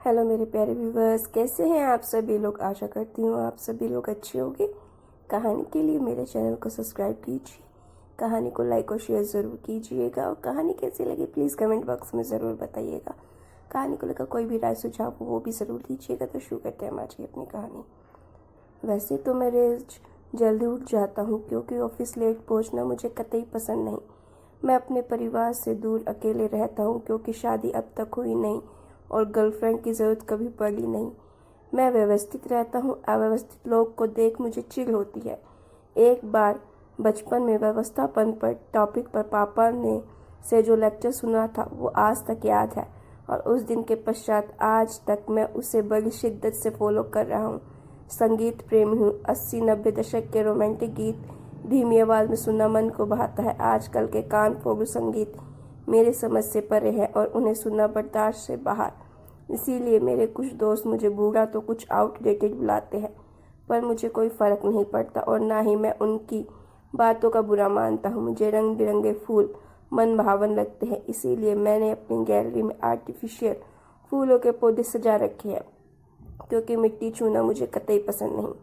Hello मेरे प्यारे viewers, कैसे हैं आप सभी लोग। आशा करती हूँ आप सभी लोग अच्छे होंगे। कहानी के लिए मेरे चैनल को सब्सक्राइब कीजिए, कहानी को लाइक और शेयर ज़रूर कीजिएगा और कहानी कैसी लगी प्लीज़ कमेंट बॉक्स में ज़रूर बताइएगा। कहानी को लेकर कोई भी राय सुझाव हो वो भी ज़रूर दीजिएगा। तो शुरू करते हैं हम आज की अपनी कहानी। वैसे तो मैं रोज जल्दी उठ जाता हूँ क्योंकि ऑफिस लेट पहुँचना मुझे कतई पसंद नहीं। मैं अपने परिवार से दूर अकेले रहता हूँ क्योंकि शादी अब तक हुई नहीं और गर्लफ्रेंड की ज़रूरत कभी पड़ी नहीं। मैं व्यवस्थित रहता हूँ, अव्यवस्थित लोग को देख मुझे चिढ़ होती है। एक बार बचपन में व्यवस्थापन पर टॉपिक पर पापा ने से जो लेक्चर सुना था वो आज तक याद है और उस दिन के पश्चात आज तक मैं उसे बड़ी शिद्दत से फॉलो कर रहा हूँ। संगीत प्रेमी हूँ। 80-90 दशक के रोमांटिक गीत धीमी आवाज़ में सुनना मन को भाता है। आजकल के कान फोड़ू संगीत मेरे समझ से परे है और उन्हें सुनना बर्दाश्त से बाहर। इसीलिए मेरे कुछ दोस्त मुझे बूढ़ा तो कुछ आउटडेटेड बुलाते हैं, पर मुझे कोई फ़र्क नहीं पड़ता और ना ही मैं उनकी बातों का बुरा मानता हूँ। मुझे रंग बिरंगे फूल मन भावन लगते हैं, इसीलिए मैंने अपनी गैलरी में आर्टिफिशियल फूलों के पौधे सजा रखे हैं क्योंकि मिट्टी छूना मुझे कतई पसंद नहीं।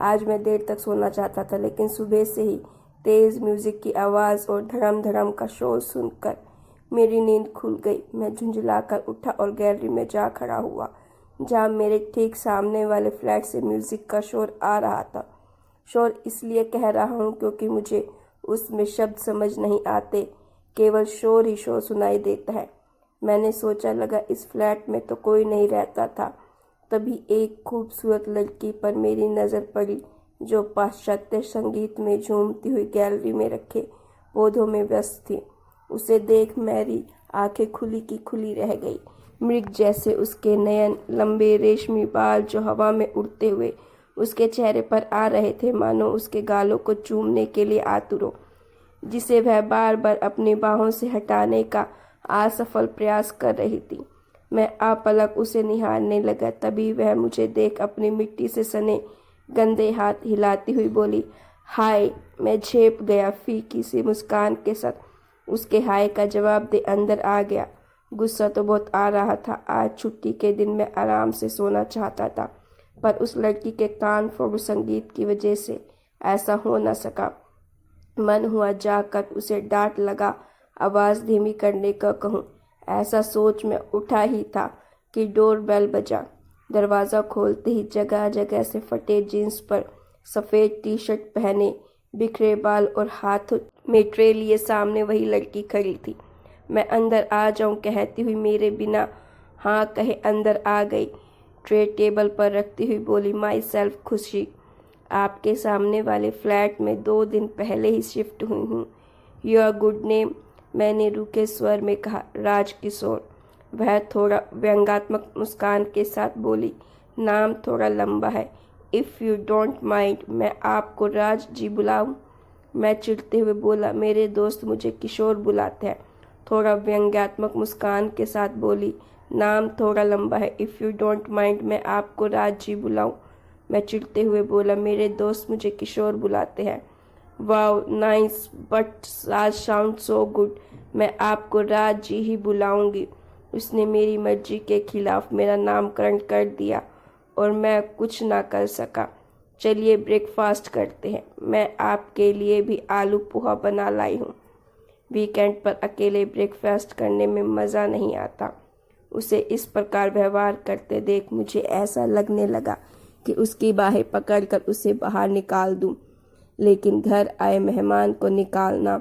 आज मैं देर तक सोना चाहता था लेकिन सुबह से ही तेज़ म्यूज़िक की आवाज़ और धड़म धड़म का शोर सुनकर मेरी नींद खुल गई। मैं झुंझलाकर उठा और गैलरी में जा खड़ा हुआ जहाँ मेरे ठीक सामने वाले फ्लैट से म्यूज़िक का शोर आ रहा था। शोर इसलिए कह रहा हूँ क्योंकि मुझे उसमें शब्द समझ नहीं आते, केवल शोर ही शोर सुनाई देता है। मैंने सोचा लगा इस फ्लैट में तो कोई नहीं रहता था। तभी एक खूबसूरत लड़की पर मेरी नज़र पड़ी जो पाश्चात्य संगीत में झूमती हुई गैलरी में रखे पौधों में व्यस्त थी। उसे देख मेरी आंखें खुली की खुली रह गई। मृग जैसे उसके नयन, लंबे रेशमी बाल जो हवा में उड़ते हुए उसके चेहरे पर आ रहे थे, मानो उसके गालों को चूमने के लिए आतुर हो, जिसे वह बार बार अपनी बाहों से हटाने का असफल प्रयास कर रही थी। मैं आपलक उसे निहारने लगा। तभी वह मुझे देख अपनी मिट्टी से सने गंदे हाथ हिलाती हुई बोली, हाय। मैं झेप गया। फीकी सी मुस्कान के साथ उसके हाय का जवाब दे अंदर आ गया। गुस्सा तो बहुत आ रहा था। आज छुट्टी के दिन मैं आराम से सोना चाहता था, पर उस लड़की के कान फोड़ू संगीत की वजह से ऐसा हो न सका। मन हुआ जाकर उसे डांट लगा आवाज़ धीमी करने का कहूँ। ऐसा सोच मैं उठा ही था कि डोर बेल बजा। दरवाज़ा खोलते ही जगह जगह से फटे जीन्स पर सफ़ेद टी शर्ट पहने, बिखरे बाल और हाथ में ट्रे लिए सामने वही लड़की खड़ी थी। मैं अंदर आ जाऊं कहती हुई मेरे बिना हाँ कहे अंदर आ गई। ट्रे टेबल पर रखती हुई बोली, माई सेल्फ खुशी। आपके सामने वाले फ्लैट में 2 दिन पहले ही शिफ्ट हुई हूँ। योर गुड नेम, मैंने रूखे स्वर में कहा। राजकिशोर। वह थोड़ा व्यंग्यात्मक मुस्कान के साथ बोली, नाम थोड़ा लंबा है। इफ़ यू डोंट माइंड मैं आपको राज जी बुलाऊं? मैं चिढ़ते हुए बोला, मेरे दोस्त मुझे किशोर बुलाते हैं। थोड़ा व्यंग्यात्मक मुस्कान के साथ बोली, नाम थोड़ा लंबा है। इफ़ यू डोंट माइंड मैं आपको राज जी बुलाऊं? मैं चिढ़ते हुए बोला, मेरे दोस्त मुझे किशोर बुलाते हैं। Wow nice, but Raj sound so good. मैं आपको राज जी ही बुलाऊंगी। उसने मेरी मर्जी के खिलाफ मेरा नामकरण कर दिया और मैं कुछ ना कर सका। चलिए ब्रेकफास्ट करते हैं। मैं आपके लिए भी आलू पोहा बना लाई हूँ। वीकेंड पर अकेले ब्रेकफास्ट करने में मज़ा नहीं आता। उसे इस प्रकार व्यवहार करते देख मुझे ऐसा लगने लगा कि उसकी बाहें पकड़कर उसे बाहर निकाल दूं। लेकिन घर आए मेहमान को निकालना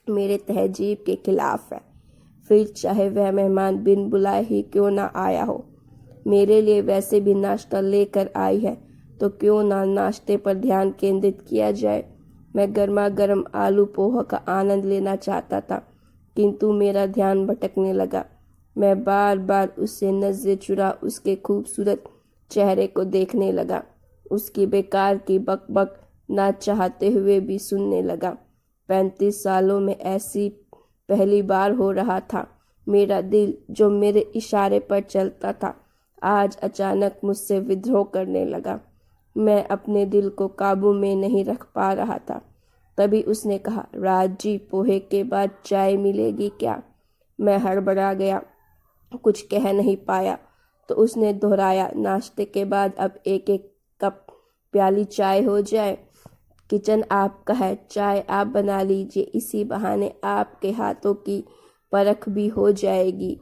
मेरे तहजीब के खिलाफ है, फिर चाहे वह मेहमान बिन बुलाए ही क्यों ना आया हो। मेरे लिए वैसे भी नाश्ता लेकर आई है तो क्यों ना नाश्ते पर ध्यान केंद्रित किया जाए। मैं गर्मा गर्म आलू पोहा का आनंद लेना चाहता था किंतु मेरा ध्यान भटकने लगा। मैं बार बार उससे नज़रें चुरा उसके खूबसूरत चेहरे को देखने लगा। उसकी बेकार की बकबक ना चाहते हुए भी सुनने लगा। 35 सालों में ऐसी पहली बार हो रहा था। मेरा दिल जो मेरे इशारे पर चलता था आज अचानक मुझसे विद्रोह करने लगा। मैं अपने दिल को काबू में नहीं रख पा रहा था। तभी उसने कहा, राज जी पोहे के बाद चाय मिलेगी क्या? मैं हड़बड़ा गया, कुछ कह नहीं पाया। तो उसने दोहराया, नाश्ते के बाद अब एक एक कप प्याली चाय हो जाए। किचन आपका है, चाय आप बना लीजिए, इसी बहाने आपके हाथों की परख भी हो जाएगी।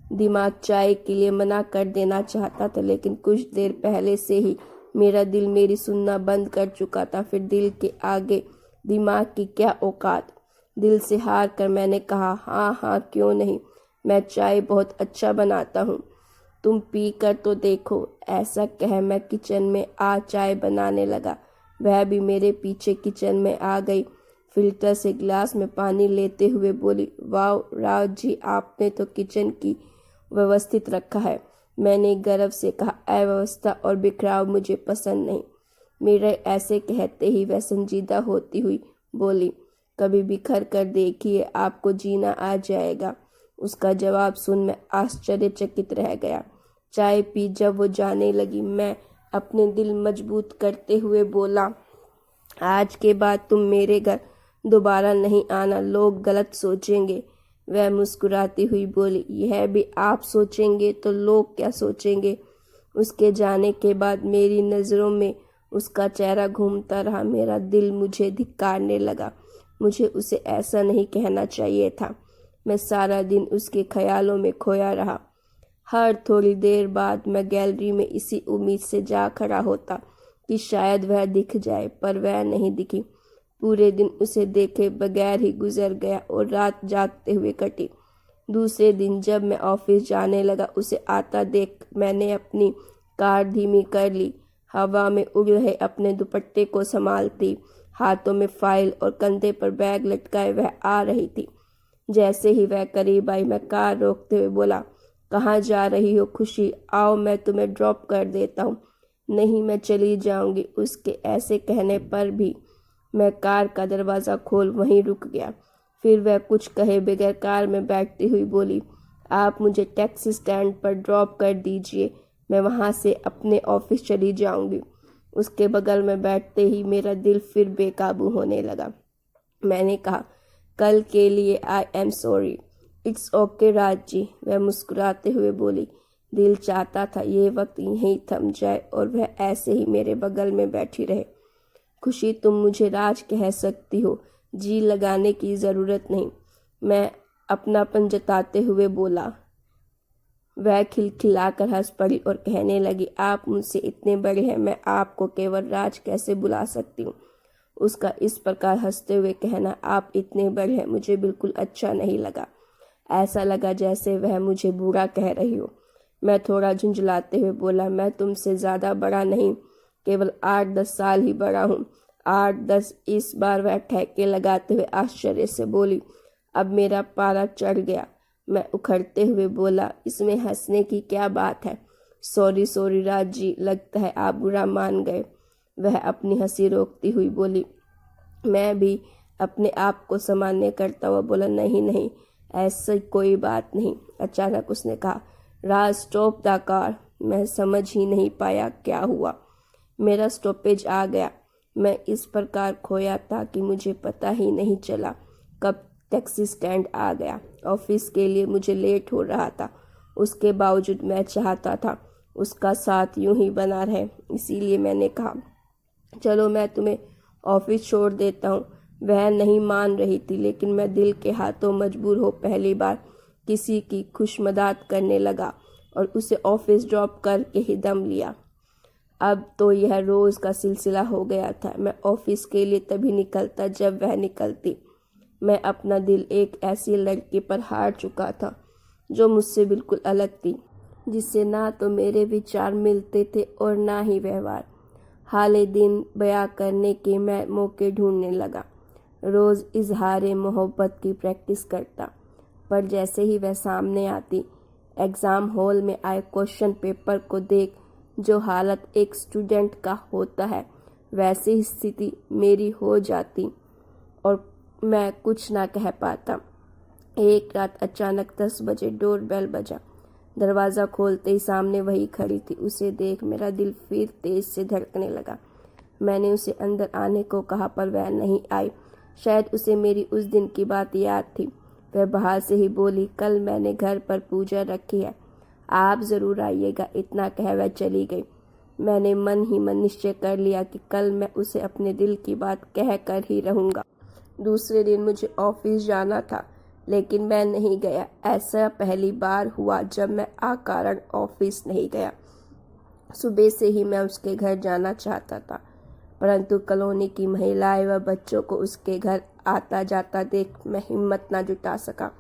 दिमाग चाय के लिए मना कर देना चाहता था, लेकिन कुछ देर पहले से ही मेरा दिल मेरी सुनना बंद कर चुका था। फिर दिल के आगे दिमाग की क्या औकात। दिल से हार कर मैंने कहा, हाँ हाँ क्यों नहीं, मैं चाय बहुत अच्छा बनाता हूँ, तुम पी कर तो देखो। ऐसा कह मैं किचन में आ चाय बनाने लगा। वह भी मेरे पीछे किचन में आ गई। फिल्टर से गिलास में पानी लेते हुए बोली, वाह राव जी, आपने तो किचन की व्यवस्थित रखा है। मैंने गर्व से कहा, अव्यवस्था और बिखराव मुझे पसंद नहीं। मेरे ऐसे कहते ही वह संजीदा होती हुई बोली, कभी बिखर कर देखिए, आपको जीना आ जाएगा। उसका जवाब सुन मैं आश्चर्यचकित रह गया। चाय पी जब वो जाने लगी, मैं अपने दिल मजबूत करते हुए बोला, आज के बाद तुम मेरे घर दोबारा नहीं आना, लोग गलत सोचेंगे। वह मुस्कुराती हुई बोली, यह भी आप सोचेंगे तो लोग क्या सोचेंगे। उसके जाने के बाद मेरी नज़रों में उसका चेहरा घूमता रहा। मेरा दिल मुझे धिक्कारने लगा। मुझे उसे ऐसा नहीं कहना चाहिए था। मैं सारा दिन उसके ख्यालों में खोया रहा। हर थोड़ी देर बाद मैं गैलरी में इसी उम्मीद से जा खड़ा होता कि शायद वह दिख जाए, पर वह नहीं दिखी। पूरे दिन उसे देखे बगैर ही गुजर गया और रात जागते हुए कटी। दूसरे दिन जब मैं ऑफिस जाने लगा, उसे आता देख मैंने अपनी कार धीमी कर ली। हवा में उड़ रहे अपने दुपट्टे को संभालती, हाथों में फाइल और कंधे पर बैग लटकाए वह आ रही थी। जैसे ही वह करीब आई, मैं कार रोकते हुए बोला, कहाँ जा रही हो खुशी, आओ मैं तुम्हें ड्रॉप कर देता हूँ। नहीं, मैं चली जाऊंगी। उसके ऐसे कहने पर भी मैं कार का दरवाज़ा खोल वहीं रुक गया। फिर वह कुछ कहे बगैर कार में बैठती हुई बोली, आप मुझे टैक्सी स्टैंड पर ड्रॉप कर दीजिए, मैं वहाँ से अपने ऑफिस चली जाऊंगी। उसके बगल में बैठते ही मेरा दिल फिर बेकाबू होने लगा। मैंने कहा, कल के लिए I am sorry. It's okay Raj ji, वह मुस्कुराते हुए बोली। दिल चाहता था ये वक्त यहीं थम जाए और वह ऐसे ही मेरे बगल में बैठी रहे। खुशी, तुम मुझे राज कह सकती हो, जी लगाने की ज़रूरत नहीं, मैं अपनापन जताते हुए बोला। वह खिलखिलाकर हंस पड़ी और कहने लगी, आप मुझसे इतने बड़े हैं, मैं आपको केवल राज कैसे बुला सकती हूँ। उसका इस प्रकार हंसते हुए कहना, आप इतने बड़े हैं, मुझे बिल्कुल अच्छा नहीं लगा। ऐसा लगा जैसे वह मुझे बुरा कह रही हो। मैं थोड़ा झुंझलाते हुए बोला, मैं तुमसे ज़्यादा बड़ा नहीं, केवल 8-10 साल ही बड़ा हूँ। 8-10? इस बार वह ठेके लगाते हुए आश्चर्य से बोली। अब मेरा पारा चढ़ गया। मैं उखड़ते हुए बोला, इसमें हंसने की क्या बात है। सॉरी सॉरी राज जी, लगता है आप बुरा मान गए। वह अपनी हंसी रोकती हुई बोली। मैं भी अपने आप को सामान्य करता हुआ बोला, नहीं नहीं, ऐसी कोई बात नहीं। अचानक उसने कहा, राज स्टॉप द कार। मैं समझ ही नहीं पाया क्या हुआ। मेरा स्टॉपेज आ गया। मैं इस प्रकार खोया था कि मुझे पता ही नहीं चला कब टैक्सी स्टैंड आ गया। ऑफिस के लिए मुझे लेट हो रहा था, उसके बावजूद मैं चाहता था उसका साथ यूं ही बना रहे। इसीलिए मैंने कहा, चलो मैं तुम्हें ऑफिस छोड़ देता हूँ। वह नहीं मान रही थी, लेकिन मैं दिल के हाथों मजबूर हो पहली बार किसी की खुशमदाद करने लगा और उसे ऑफिस ड्रॉप करके ही दम लिया। अब तो यह रोज़ का सिलसिला हो गया था। मैं ऑफिस के लिए तभी निकलता जब वह निकलती। मैं अपना दिल एक ऐसी लड़की पर हार चुका था जो मुझसे बिल्कुल अलग थी, जिससे ना तो मेरे विचार मिलते थे और ना ही व्यवहार। हाले दिन बयां करने के मैं मौके ढूंढने लगा। रोज़ इजहार मोहब्बत की प्रैक्टिस करता, पर जैसे ही वह सामने आती, एग्ज़ाम हॉल में आए क्वेश्चन पेपर को देख जो हालत एक स्टूडेंट का होता है, वैसी ही स्थिति मेरी हो जाती और मैं कुछ ना कह पाता। एक रात अचानक 10 बजे डोरबेल बजा। दरवाज़ा खोलते ही सामने वही खड़ी थी। उसे देख मेरा दिल फिर तेज से धड़कने लगा। मैंने उसे अंदर आने को कहा, पर वह नहीं आई। शायद उसे मेरी उस दिन की बात याद थी। वह बाहर से ही बोली, कल मैंने घर पर पूजा रखी है, आप ज़रूर आइएगा। इतना कह वह चली गई। मैंने मन ही मन निश्चय कर लिया कि कल मैं उसे अपने दिल की बात कह कर ही रहूँगा। दूसरे दिन मुझे ऑफिस जाना था, लेकिन मैं नहीं गया। ऐसा पहली बार हुआ जब मैं अकारण ऑफिस नहीं गया। सुबह से ही मैं उसके घर जाना चाहता था, परंतु कॉलोनी की महिलाएं व बच्चों को उसके घर आता जाता देख मैं हिम्मत न जुटा सका।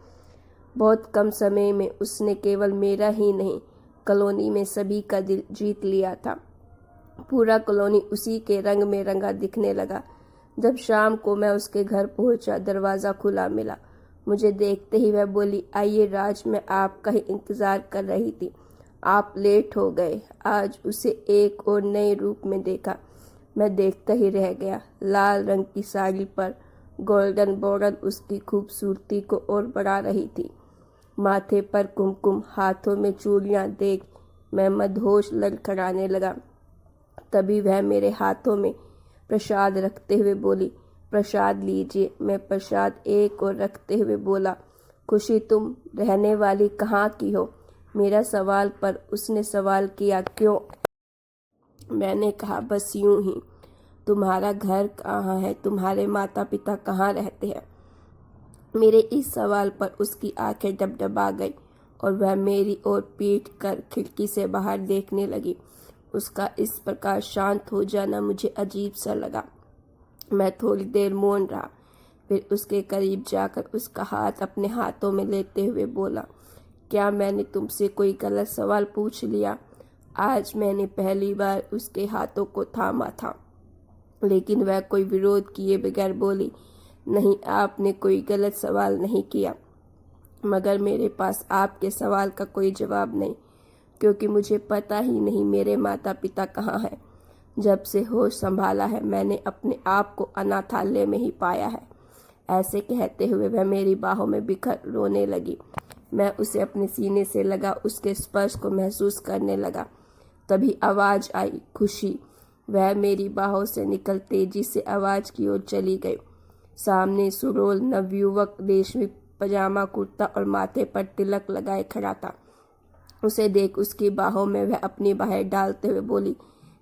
बहुत कम समय में उसने केवल मेरा ही नहीं, कॉलोनी में सभी का दिल जीत लिया था। पूरा कॉलोनी उसी के रंग में रंगा दिखने लगा। जब शाम को मैं उसके घर पहुंचा, दरवाज़ा खुला मिला। मुझे देखते ही वह बोली, आइए राज, मैं आपका ही इंतज़ार कर रही थी। आप लेट हो गए। आज उसे एक और नए रूप में देखा। मैं देखता ही रह गया। लाल रंग की साड़ी पर गोल्डन बॉर्डर उसकी खूबसूरती को और बढ़ा रही थी। माथे पर कुमकुम, हाथों में चूड़ियाँ देख मैं मदहोश लड़खड़ाने लगा। तभी वह मेरे हाथों में प्रसाद रखते हुए बोली, प्रसाद लीजिए। मैं प्रसाद एक और रखते हुए बोला, खुशी तुम रहने वाली कहाँ की हो? मेरा सवाल पर उसने सवाल किया, क्यों? मैंने कहा, बस यूं ही। तुम्हारा घर कहाँ है? तुम्हारे माता पिता कहाँ रहते हैं? मेरे इस सवाल पर उसकी आंखें डबडबा गई और वह मेरी ओर पीट कर खिड़की से बाहर देखने लगी। उसका इस प्रकार शांत हो जाना मुझे अजीब सा लगा। मैं थोड़ी देर मौन रहा, फिर उसके करीब जाकर उसका हाथ अपने हाथों में लेते हुए बोला, क्या मैंने तुमसे कोई गलत सवाल पूछ लिया? आज मैंने पहली बार उसके हाथों को थामा था, लेकिन वह कोई विरोध किए बगैर बोली, नहीं, आपने कोई गलत सवाल नहीं किया, मगर मेरे पास आपके सवाल का कोई जवाब नहीं, क्योंकि मुझे पता ही नहीं मेरे माता पिता कहाँ हैं। जब से होश संभाला है मैंने अपने आप को अनाथालय में ही पाया है। ऐसे कहते हुए वह मेरी बाहों में बिखर रोने लगी। मैं उसे अपने सीने से लगा उसके स्पर्श को महसूस करने लगा। तभी आवाज़ आई, खुशी। वह मेरी बाहों से निकल तेजी से आवाज़ की ओर चली गई। सामने सुडौल नवयुवक रेशमी पजामा कुर्ता और माथे पर तिलक लगाए खड़ा था। उसे देख उसकी बाहों में वह अपनी बाहें डालते हुए बोली,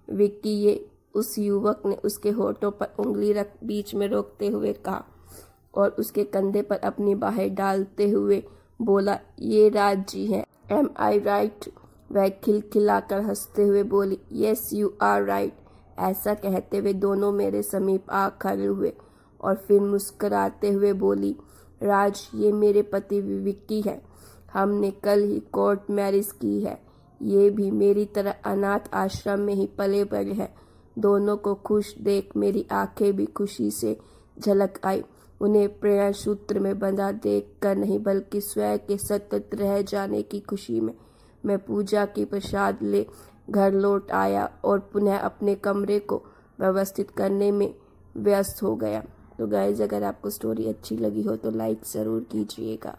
विक्की। ये उस युवक ने उसके होठों पर उंगली रख बीच में रोकते हुए कहा और उसके कंधे पर अपनी बाहें डालते हुए बोला, ये राज जी हैं। एम आई राइट? वह खिलखिलाकर हंसते हुए बोली, यस यू आर राइट। ऐसा कहते हुए दोनों मेरे समीप आ खड़े हुए और फिर मुस्कुराते हुए बोली, राज, ये मेरे पति विक्की है। हमने कल ही कोर्ट मैरिज की है। ये भी मेरी तरह अनाथ आश्रम में ही पले बड़े हैं। दोनों को खुश देख मेरी आंखें भी खुशी से झलक आई। उन्हें प्रेम सूत्र में बंधा देख कर नहीं, बल्कि स्वयं के सतत रह जाने की खुशी में मैं पूजा की प्रसाद ले घर लौट आया और पुनः अपने कमरे को व्यवस्थित करने में व्यस्त हो गया। तो गाइस, अगर आपको स्टोरी अच्छी लगी हो तो लाइक ज़रूर कीजिएगा।